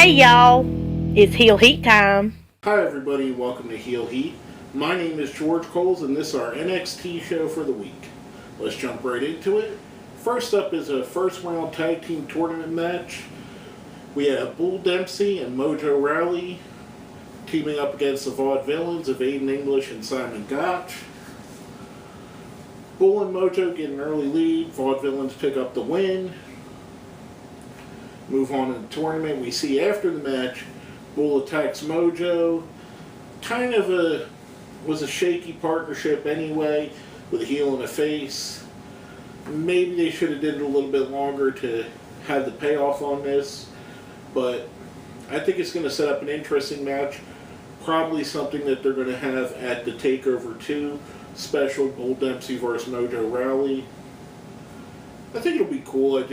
Hey y'all, it's Heel Heat time. Hi everybody, welcome to Heel Heat. My name is George Coles and this is our NXT show for the week. Let's jump right into it. First up is a first round tag team tournament match. We have Bull Dempsey and Mojo Rawley teaming up against the Vaudevillains of Aiden English and Simon Gotch. Bull and Mojo get an early lead. Vaudevillains pick up the win. Move on in the tournament. We see after the match, Bull attacks Mojo. Was a shaky partnership anyway, with a heel and a face. Maybe they should have did it a little bit longer to have the payoff on this, but I think it's going to set up an interesting match. Probably something that they're going to have at the TakeOver 2 special, Bull Dempsey versus Mojo Rawley. I think it'll be cool.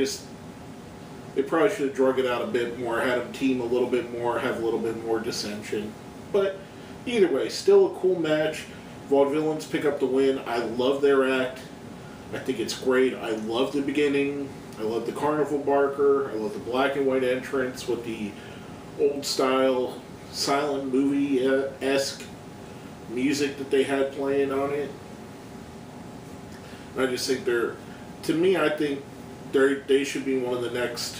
They probably should have drug it out a bit more, had them team a little bit more, have a little bit more dissension. But either way, still a cool match. Vaudevillains pick up the win. I love their act. I think it's great. I love the beginning. I love the Carnival Barker. I love the black and white entrance with the old style silent movie-esque music that they had playing on it. I just think I think they should be one of the next,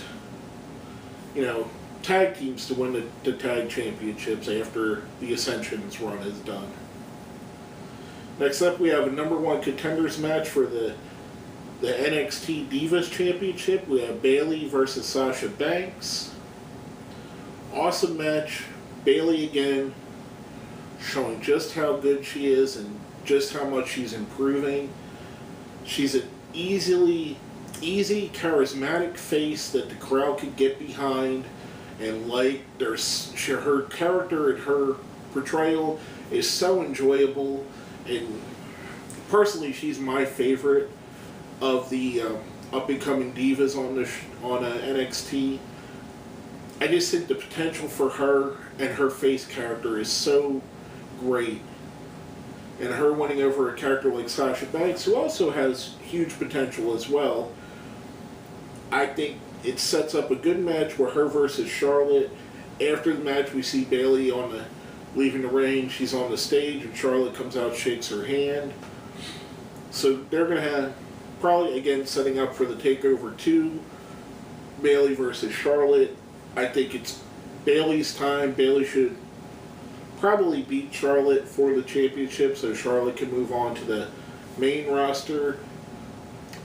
tag teams to win the tag championships after the Ascension's run is done. Next up, we have a number one contenders match for the NXT Divas Championship. We have Bayley versus Sasha Banks. Awesome match. Bayley again showing just how good she is and just how much she's improving. She's an easy, charismatic face that the crowd could get behind and like. Her character and her portrayal is so enjoyable, and personally, she's my favorite of the up-and-coming divas on NXT. I just think the potential for her and her face character is so great. And her winning over a character like Sasha Banks, who also has huge potential as well, I think it sets up a good match with her versus Charlotte. After the match, we see Bayley leaving the ring. She's on the stage, and Charlotte comes out, shakes her hand. So they're going to have, probably again, setting up for the TakeOver 2, Bayley versus Charlotte. I think it's Bayley's time. Bayley should probably beat Charlotte for the championship so Charlotte can move on to the main roster.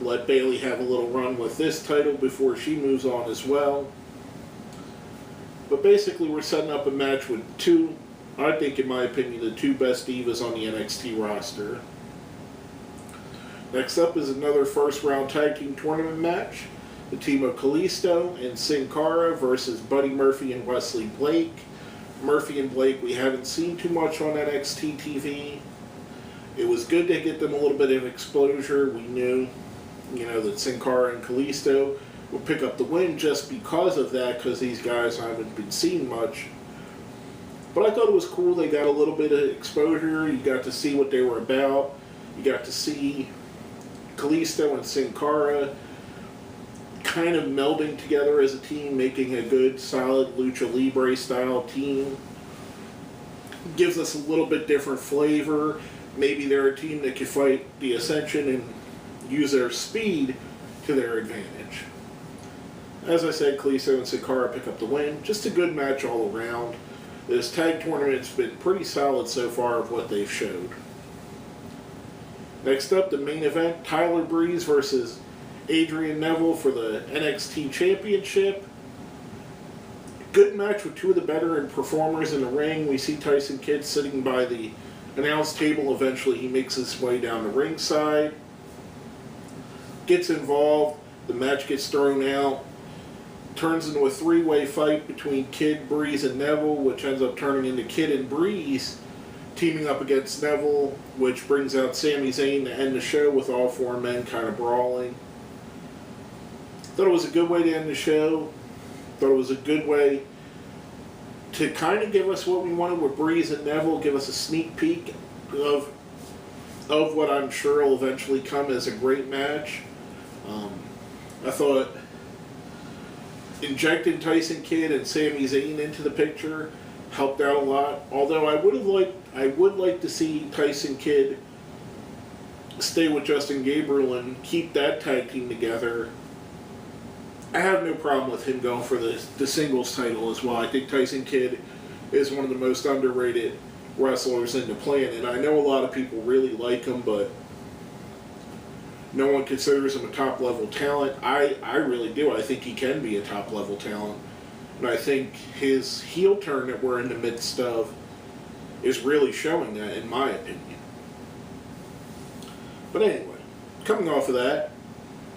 Let Bayley have a little run with this title before she moves on as well. But basically, we're setting up a match with I think in my opinion, the two best divas on the NXT roster. Next up is another first round tag team tournament match. The team of Kalisto and Sin Cara versus Buddy Murphy and Wesley Blake. Murphy and Blake we haven't seen too much on NXT TV. It was good to get them a little bit of exposure. We knew, that Sin Cara and Kalisto would pick up the win just because of that, because these guys haven't been seen much. But I thought it was cool. They got a little bit of exposure. You got to see what they were about. You got to see Kalisto and Sin Cara kind of melding together as a team, making a good, solid Lucha Libre style team. Gives us a little bit different flavor. Maybe they're a team that can fight the Ascension and use their speed to their advantage. As I said, Kalisto and Sin Cara pick up the win. Just a good match all around. This tag tournament's been pretty solid so far of what they've showed. Next up, the main event, Tyler Breeze versus Adrian Neville for the NXT Championship. Good match with two of the better performers in the ring. We see Tyson Kidd sitting by the announce table. Eventually he makes his way down the ringside. Gets involved. The match gets thrown out. Turns into a three-way fight between Kidd, Breeze, and Neville, which ends up turning into Kidd and Breeze teaming up against Neville, which brings out Sami Zayn to end the show with all four men kind of brawling. Thought it was a good way to end the show. Thought it was a good way to kind of give us what we wanted with Breeze and Neville, give us a sneak peek of what I'm sure will eventually come as a great match. I thought injecting Tyson Kidd and Sami Zayn into the picture helped out a lot. Although I would like to see Tyson Kidd stay with Justin Gabriel and keep that tag team together. I have no problem with him going for the singles title as well. I think Tyson Kidd is one of the most underrated wrestlers in the planet. I know a lot of people really like him, but no one considers him a top-level talent. I really do. I think he can be a top-level talent. And I think his heel turn that we're in the midst of is really showing that, in my opinion. But anyway, coming off of that,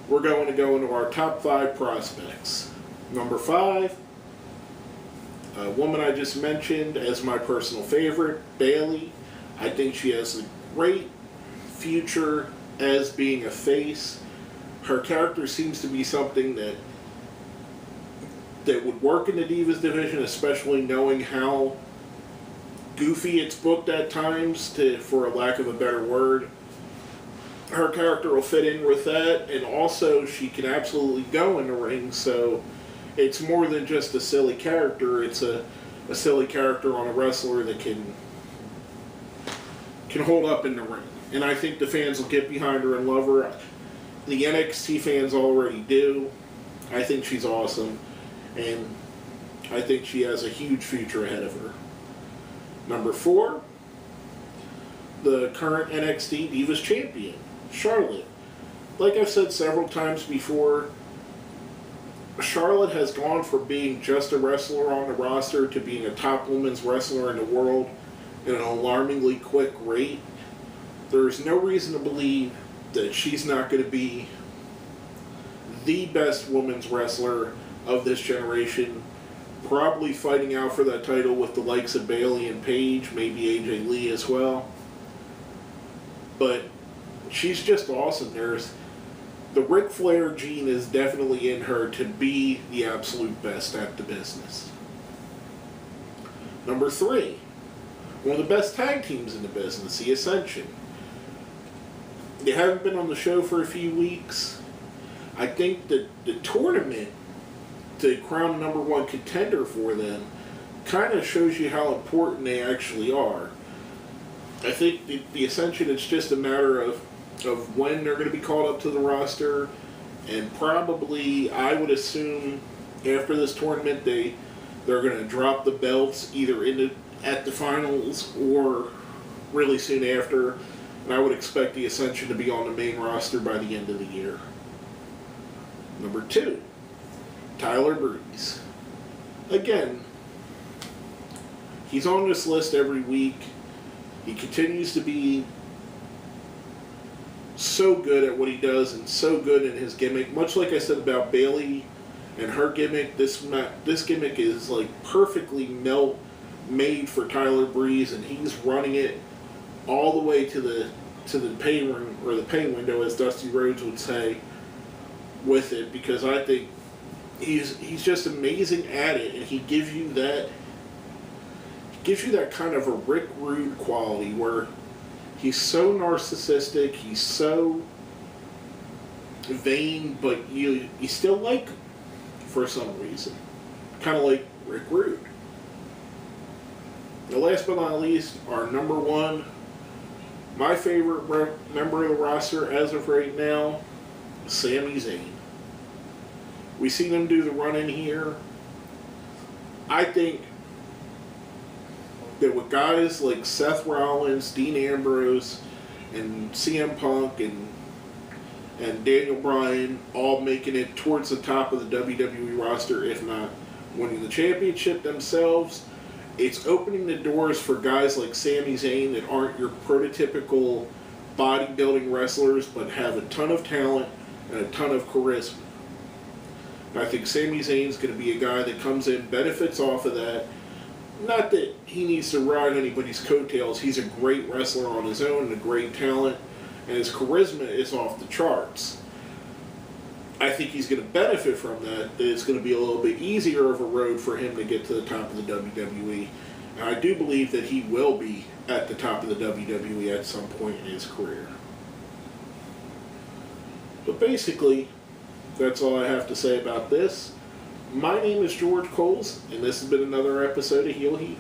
we're going to go into our top 5 prospects. Number 5, a woman I just mentioned as my personal favorite, Bayley. I think she has a great future as being a face. Her character seems to be something that would work in the Divas division, especially knowing how goofy it's booked at times, for a lack of a better word. Her character will fit in with that, and also she can absolutely go in the ring, so it's more than just a silly character. It's a silly character on a wrestler that can hold up in the ring. And I think the fans will get behind her and love her. The NXT fans already do. I think she's awesome, and I think she has a huge future ahead of her. Number 4, the current NXT Divas Champion, Charlotte. Like I've said several times before, Charlotte has gone from being just a wrestler on the roster to being a top women's wrestler in the world at an alarmingly quick rate. There's no reason to believe that she's not going to be the best women's wrestler of this generation, probably fighting out for that title with the likes of Bayley and Paige, maybe AJ Lee as well. But she's just awesome. The Ric Flair gene is definitely in her to be the absolute best at the business. Number 3, one of the best tag teams in the business, the Ascension. They haven't been on the show for a few weeks. I think that the tournament to crown number 1 contender for them kind of shows you how important they actually are. I think the Ascension, it's just a matter of when they're going to be called up to the roster, and probably, I would assume, after this tournament, they're going to drop the belts either at the finals or really soon after, and I would expect the Ascension to be on the main roster by the end of the year. Number 2, Tyler Breeze. Again, he's on this list every week. He continues to be so good at what he does and so good in his gimmick. Much like I said about Bayley and her gimmick, this gimmick is like perfectly made for Tyler Breeze, and he's running it all the way to the pay room, or the pay window, as Dusty Rhodes would say, with it, because I think he's just amazing at it, and he gives you that kind of a Rick Rude quality where he's so narcissistic, he's so vain, but you still like him for some reason. Kind of like Rick Rude. The last but not least, our number 1, my favorite member of the roster as of right now, Sami Zayn. We seen him do the run-in here. I think that with guys like Seth Rollins, Dean Ambrose, and CM Punk, and Daniel Bryan all making it towards the top of the WWE roster, if not winning the championship themselves, it's opening the doors for guys like Sami Zayn that aren't your prototypical bodybuilding wrestlers, but have a ton of talent and a ton of charisma. And I think Sami Zayn's going to be a guy that comes in, benefits off of that. Not that he needs to ride anybody's coattails. He's a great wrestler on his own and a great talent, and his charisma is off the charts. I think he's going to benefit from that. It's going to be a little bit easier of a road for him to get to the top of the WWE. And I do believe that he will be at the top of the WWE at some point in his career. But basically, that's all I have to say about this. My name is George Coles, and this has been another episode of Heel Heat.